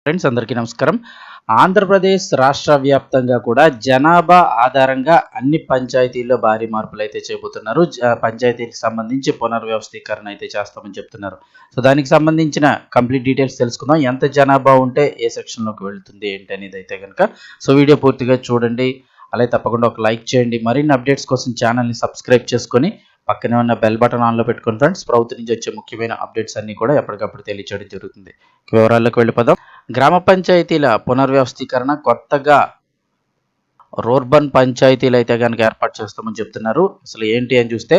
Friends అందరికీ నమస్కారం. ఆంధ్రప్రదేశ్ రాష్ట్ర వ్యాప్తంగా కూడా జనాభా ఆధారంగా అన్ని పంచాయతీల్లో భారీ మార్పులు అయితే చేయబోతున్నారు. పంచాయతీలకు సంబంధించి పునర్వ్యవస్థీకరణ అయితే చేస్తామని చెప్తున్నారు. సో దానికి సంబంధించిన కంప్లీట్ డీటెయిల్స్ తెలుసుకుందాం. ఎంత జనాభా ఉంటే ఏ సెక్షన్లోకి వెళ్తుంది ఏంటి అనేది అయితే కనుక సో వీడియో పూర్తిగా చూడండి. అలాగే తప్పకుండా ఒక లైక్ చేయండి. మరిన్ని అప్డేట్స్ కోసం ఛానల్ని సబ్స్క్రైబ్ చేసుకొని పక్కనే ఉన్న బెల్ బటన్ ఆన్లో పెట్టుకుని ఫ్రెండ్స్ ప్రభుత్వం నుంచి వచ్చే ముఖ్యమైన అప్డేట్స్ అన్ని కూడా ఎప్పటికప్పుడు తెలియచేయడం జరుగుతుంది. వివరాల్లోకి వెళ్ళిపోదాం. గ్రామ పంచాయతీల పునర్వ్యవస్థీకరణ కొత్తగా రూర్బన్ పంచాయతీలు అయితే కనుక ఏర్పాటు చేస్తామని చెప్తున్నారు. అసలు ఏంటి అని చూస్తే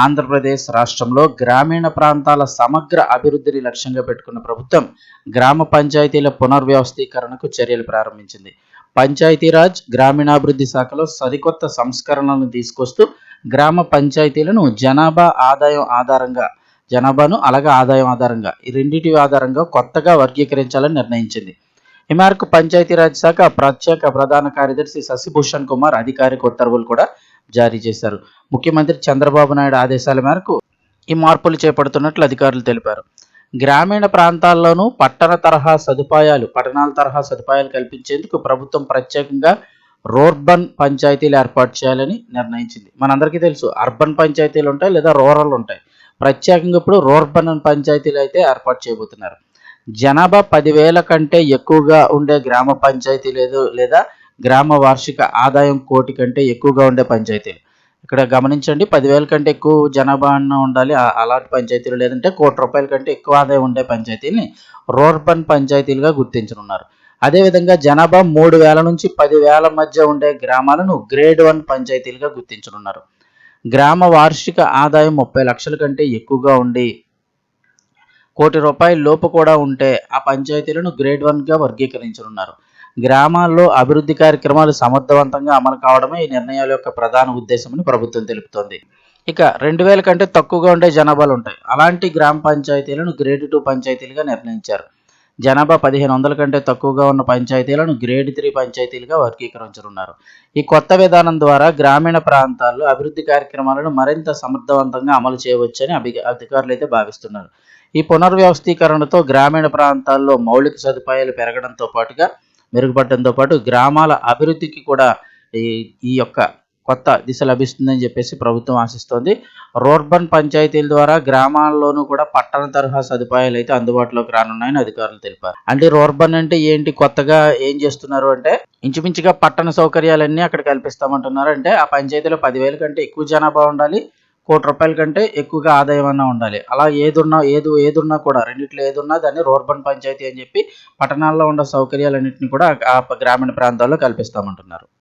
ఆంధ్రప్రదేశ్ రాష్ట్రంలో గ్రామీణ ప్రాంతాల సమగ్ర అభివృద్ధిని లక్ష్యంగా పెట్టుకున్న ప్రభుత్వం గ్రామ పంచాయతీల పునర్వ్యవస్థీకరణకు చర్యలు ప్రారంభించింది. పంచాయతీరాజ్ గ్రామీణాభివృద్ధి శాఖలో సరికొత్త సంస్కరణలను తీసుకొస్తూ గ్రామ పంచాయతీలను జనాభాను అలాగే ఆదాయం ఆధారంగా ఈ రెండింటి ఆధారంగా కొత్తగా వర్గీకరించాలని నిర్ణయించింది. ఈ మేరకు పంచాయతీరాజ్ శాఖ ప్రత్యేక ప్రధాన కార్యదర్శి శశిభూషణ్ కుమార్ అధికారిక ఉత్తర్వులు కూడా జారీ చేశారు. ముఖ్యమంత్రి చంద్రబాబు నాయుడు ఆదేశాల మేరకు ఈ మార్పులు చేపడుతున్నట్లు అధికారులు తెలిపారు. గ్రామీణ ప్రాంతాల్లోనూ పట్టణాల తరహా సదుపాయాలు కల్పించేందుకు ప్రభుత్వం ప్రత్యేకంగా రూర్బన్ పంచాయతీలు ఏర్పాటు చేయాలని నిర్ణయించింది. మనందరికీ తెలుసు అర్బన్ పంచాయతీలు ఉంటాయి లేదా రూరల్ ఉంటాయి. ప్రత్యేకంగా ఇప్పుడు రూర్బన్ పంచాయతీలు అయితే ఏర్పాటు చేయబోతున్నారు. జనాభా 10,000 కంటే ఎక్కువగా ఉండే గ్రామ పంచాయతీ లేదా గ్రామ వార్షిక ఆదాయం 1 కోటి కంటే ఎక్కువగా ఉండే పంచాయతీలు. ఇక్కడ గమనించండి, 10,000 కంటే ఎక్కువ జనాభా అన్న ఉండాలి అలాంటి పంచాయతీలు, లేదంటే 1 కోటి రూపాయల కంటే ఎక్కువ ఆదాయం ఉండే పంచాయతీని రూర్బన్ పంచాయతీలుగా గుర్తించనున్నారు. అదేవిధంగా జనాభా 3,000 నుంచి 10,000 మధ్య ఉండే గ్రామాలను గ్రేడ్ 1 పంచాయతీలుగా గుర్తించనున్నారు. గ్రామ వార్షిక ఆదాయం 30 లక్షల కంటే ఎక్కువగా ఉండి 1 కోటి రూపాయల లోపు కూడా ఉంటే ఆ పంచాయతీలను గ్రేడ్ 1గా వర్గీకరించనున్నారు. గ్రామాల్లో అభివృద్ధి కార్యక్రమాలు సమర్థవంతంగా అమలు కావడమే ఈ నిర్ణయాల యొక్క ప్రధాన ఉద్దేశమని ప్రభుత్వం తెలుపుతోంది. ఇక 2,000 కంటే తక్కువగా ఉండే జనాభాలు ఉంటాయి. అలాంటి గ్రామ పంచాయతీలను గ్రేడ్ 2 పంచాయతీలుగా నిర్ణయించారు. జనాభా 1,500 కంటే తక్కువగా ఉన్న పంచాయతీలను గ్రేడ్ 3 పంచాయతీలుగా వర్గీకరించనున్నారు. ఈ కొత్త విధానం ద్వారా గ్రామీణ ప్రాంతాల్లో అభివృద్ధి కార్యక్రమాలను మరింత సమర్థవంతంగా అమలు చేయవచ్చని అధికారులు అయితే భావిస్తున్నారు. ఈ పునర్వ్యవస్థీకరణతో గ్రామీణ ప్రాంతాల్లో మౌలిక సదుపాయాలు మెరుగుపడడంతో పాటు గ్రామాల అభివృద్ధికి కూడా ఈ యొక్క కొత్త దిశ లభిస్తుందని చెప్పేసి ప్రభుత్వం ఆశిస్తోంది. రూర్బన్ పంచాయతీల ద్వారా గ్రామాల్లోనూ కూడా పట్టణ తరహా సదుపాయాలు అయితే అందుబాటులోకి రానున్నాయని అధికారులు తెలిపారు. అంటే రూర్బన్ అంటే ఏంటి, కొత్తగా ఏం చేస్తున్నారు అంటే ఇంచుమించుగా పట్టణ సౌకర్యాలన్నీ అక్కడ కల్పిస్తామంటున్నారు. అంటే ఆ పంచాయతీలో 10,000 కంటే ఎక్కువ జనాభా ఉండాలి, 1 కోటి రూపాయల కంటే ఎక్కువగా ఆదాయం అన్నా ఉండాలి. అలా ఏదున్నా కూడా రెండిట్లో ఏదున్నా దాన్ని రూర్బన్ పంచాయతీ అని చెప్పి పట్టణాల్లో ఉన్న సౌకర్యాలన్నింటినీ కూడా ఆ గ్రామీణ ప్రాంతాల్లో కల్పిస్తామంటున్నారు.